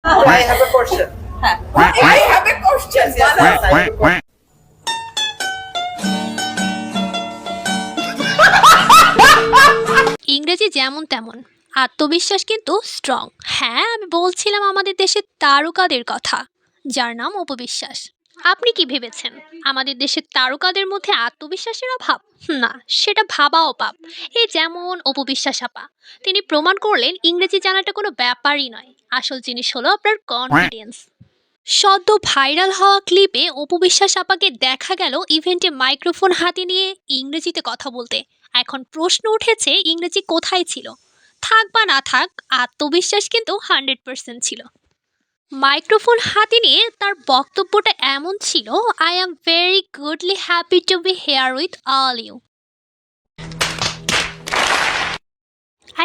I have a question. I have a question. Yes, yes, I have a question. ইংরেজি যেমন তেমন আত্মবিশ্বাস কিন্তু স্ট্রং। হ্যাঁ, আমি বলছিলাম আমাদের দেশের তারকাদের কথা, যার নাম অপবিশ্বাস। আপনি কি ভেবেছেন আমাদের দেশের তারকাদের মধ্যে আত্মবিশ্বাসের অভাব? না, সেটা ভাবাও পাপ। এই যেমন অপবিশ্বাস আপা, তিনি প্রমাণ করলেন ইংরেজি জানাটা কোনো ব্যাপারই নয়, আসল জিনিস হলো আপনার কনফিডেন্স। সদ্য ভাইরাল হওয়া ক্লিপে অপবিশ্বাস আপাকে দেখা গেল ইভেন্টে মাইক্রোফোন হাতে নিয়ে ইংরেজিতে কথা বলতে। এখন প্রশ্ন উঠেছে, ইংরেজি কোথায় ছিল? থাক বা না থাক, আত্মবিশ্বাস কিন্তু 100% ছিল। মাইক্রোফোন হাতে নিয়ে তার বক্তব্যটা এমন ছিল, I am very goodly happy to be here with all you.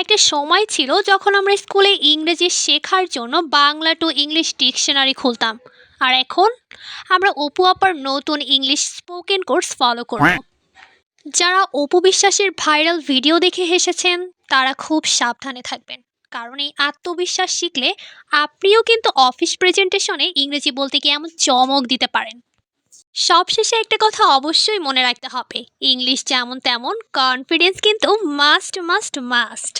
একটা সময় ছিল যখন আমরা স্কুলে ইংরেজি শেখার জন্য বাংলা টু ইংলিশ ডিকশনারি খুলতাম, আর এখন আমরা অপু আপার নতুন ইংলিশ স্পোকেন কোর্স ফলো করব। যারা অপু বিশ্বাসের ভাইরাল ভিডিও দেখে হেসেছেন, তারা খুব সাবধানে থাকবেন, কারণ এই আত্মবিশ্বাস শিখলে আপনিও কিন্তু অফিস প্রেজেন্টেশনে ইংরেজি বলতে গিয়ে এমন চমক দিতে পারেন। সবশেষে একটা কথা অবশ্যই মনে রাখতে হবে, ইংলিশ যেমন তেমন কনফিডেন্স কিন্তু মাস্ট মাস্ট মাস্ট।